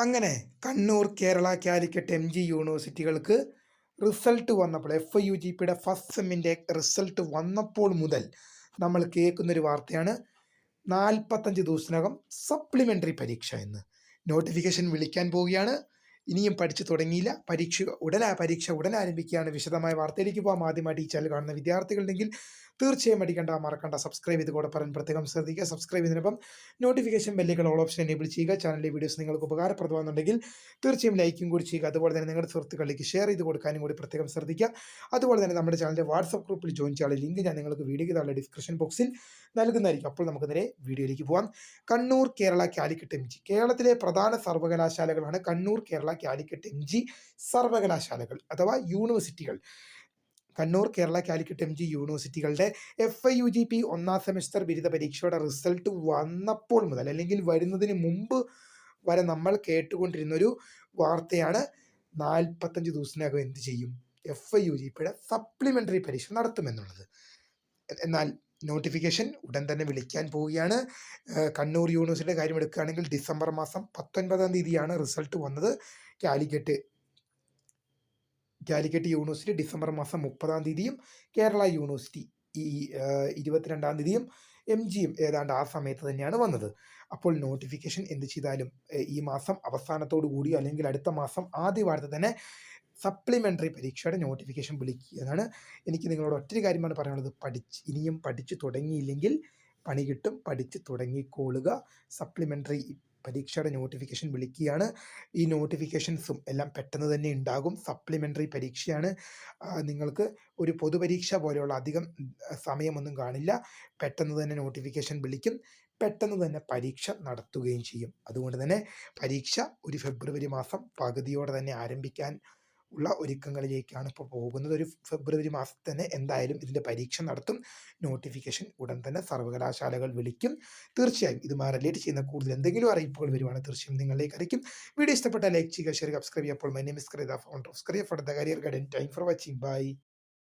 അങ്ങനെ Kannur, Kerala, Calicut, MG യൂണിവേഴ്സിറ്റികൾക്ക് result വന്നപ്പോൾ FIUGPയുടെ first സെമ്മിൻ്റെ result വന്നപ്പോൾ മുതൽ നമ്മൾ കേൾക്കുന്നൊരു വാർത്തയാണ് 45 ദിവസത്തിനകം സപ്ലിമെൻ്ററി പരീക്ഷ എന്ന്. നോട്ടിഫിക്കേഷൻ വിളിക്കാൻ പോവുകയാണ്. ഇനിയും പഠിച്ചു തുടങ്ങിയില്ല. പരീക്ഷ ഉടൻ ആരംഭിക്കുകയാണ്. വിശദമായ വാർത്തയിലേക്ക് പോകാം. ആദ്യമായിട്ട് ഈ ചാനൽ കാണുന്ന വിദ്യാർത്ഥികളുണ്ടെങ്കിൽ തീർച്ചയായും മറക്കണ്ട സബ്സ്ക്രൈബ് ചെയ്ത് കൂടെ പറയാൻ പ്രത്യേകം ശ്രദ്ധിക്കുക. സബ്സ്ക്രൈബ് ചെയ്തതിനൊപ്പം നോട്ടിഫിക്കേഷൻ ബെല്ലുകൾ ഓൾ ഓപ്ഷൻ എനേബിൾ ചെയ്യുക. ചാനലിലെ വീഡിയോസ് നിങ്ങൾക്ക് ഉപകാരപ്രദമാണെന്നുണ്ടെങ്കിൽ തീർച്ചയായും ലൈക്കും കൂടി ചെയ്യുക. അതുപോലെ തന്നെ നിങ്ങളുടെ സുഹൃത്തുക്കളിലേക്ക് ഷെയർ ചെയ്ത് കൊടുക്കാനും കൂടി പ്രത്യേകം ശ്രദ്ധിക്കുക. അതുപോലെ തന്നെ നമ്മുടെ ചാനലിൻ്റെ വാട്സപ്പ് ഗ്രൂപ്പിൽ ജോയിൻ ചെയ്യാനുള്ള ലിങ്ക് ഞാൻ നിങ്ങൾക്ക് വീഡിയോയ്ക്ക് താഴെ ഡിസ്ക്രിപ്ഷൻ ബോക്സിൽ നൽകുന്നതായിരിക്കും. അപ്പോൾ നമുക്ക് നേരെ വീഡിയോയിലേക്ക് പോകാം. കണ്ണൂർ, കേരള, കാലിക്കറ്റ്, MG കേരളത്തിലെ പ്രധാന സർവകലാശാലകളാണ് കണ്ണൂർ, കേരള, കാലിക്കറ്റ്, MG സർവകലാശാലകൾ അഥവാ യൂണിവേഴ്സിറ്റികൾ. കണ്ണൂർ, കേരള, കാലിക്കറ്റ്, MG യൂണിവേഴ്സിറ്റികളുടെ FIUGP ഒന്നാം സെമിസ്റ്റർ ബിരുദ പരീക്ഷയുടെ റിസൾട്ട് വന്നപ്പോൾ മുതൽ അല്ലെങ്കിൽ വരുന്നതിന് മുമ്പ് വരെ നമ്മൾ കേട്ടുകൊണ്ടിരുന്നൊരു വാർത്തയാണ് 45 ദിവസത്തിനകം എന്ത് ചെയ്യും, FIUGPയുടെ സപ്ലിമെൻ്ററി പരീക്ഷ നടത്തുമെന്നുള്ളത്. എന്നാൽ നോട്ടിഫിക്കേഷൻ ഉടൻ തന്നെ വിളിക്കാൻ പോവുകയാണ്. കണ്ണൂർ യൂണിവേഴ്സിറ്റിയുടെ കാര്യം എടുക്കുകയാണെങ്കിൽ ഡിസംബർ മാസം 19-ാം തീയതിയാണ് റിസൾട്ട് വന്നത്. കാലിക്കറ്റ് യൂണിവേഴ്സിറ്റി ഡിസംബർ മാസം 30-ാം തീയതിയും കേരള യൂണിവേഴ്സിറ്റി ഈ 22-ാം തീയതിയും MGയും ഏതാണ്ട് ആ സമയത്ത് തന്നെയാണ് വന്നത്. അപ്പോൾ നോട്ടിഫിക്കേഷൻ എന്ത് ചെയ്താലും ഈ മാസം അവസാനത്തോടു കൂടി അല്ലെങ്കിൽ അടുത്ത മാസം ആദ്യ വാരത്തിൽ തന്നെ സപ്ലിമെൻ്ററി പരീക്ഷയുടെ നോട്ടിഫിക്കേഷൻ വിളിക്കുകയാണ്. എനിക്ക് നിങ്ങളോട് ഒറ്റൊരു കാര്യമാണ് പറയാനുള്ളത്. ഇനിയും പഠിച്ചു തുടങ്ങിയില്ലെങ്കിൽ പണി കിട്ടും. പഠിച്ച് തുടങ്ങിക്കോളുക. സപ്ലിമെൻ്ററി പരീക്ഷയുടെ നോട്ടിഫിക്കേഷൻ വിളിക്കുകയാണ്. ഈ നോട്ടിഫിക്കേഷൻസും എല്ലാം പെട്ടെന്ന് തന്നെ ഉണ്ടാകും. സപ്ലിമെൻ്ററി പരീക്ഷയാണ്. നിങ്ങൾക്ക് ഒരു പൊതുപരീക്ഷ പോലെയുള്ള അധികം സമയമൊന്നും കാണില്ല. പെട്ടെന്ന് തന്നെ നോട്ടിഫിക്കേഷൻ വിളിക്കും. പെട്ടെന്ന് തന്നെ പരീക്ഷ നടത്തുകയും ചെയ്യും. അതുകൊണ്ട് തന്നെ പരീക്ഷ ഒരു ഫെബ്രുവരി മാസം പകുതിയോടെ തന്നെ ആരംഭിക്കാൻ ഉള്ള ഒരുക്കങ്ങളിലേക്കാണ് ഇപ്പോൾ പോകുന്നത്. ഒരു ഫെബ്രുവരി മാസത്തിൽ തന്നെ എന്തായാലും ഇതിൻ്റെ പരീക്ഷ നടത്തും. നോട്ടിഫിക്കേഷൻ ഉടൻ തന്നെ സർവകലാശാലകൾ വിളിക്കും. തീർച്ചയായും ഇതുമായി റിലേറ്റ് ചെയ്യുന്ന കൂടുതൽ എന്തെങ്കിലും അറിയിപ്പുകൾ വരുവാണെങ്കിൽ തീർച്ചയായും നിങ്ങളിലേക്ക് അറിയിക്കും. വീഡിയോ ഇഷ്ടപ്പെട്ടാൽ ലൈക്ക് ചെയ്യുക, ഷെയർ, സബ്സ്ക്രൈബ് ചെയ്യുക. അപ്പോൾ my name is founder of career for the career guidance. Time for watching. By.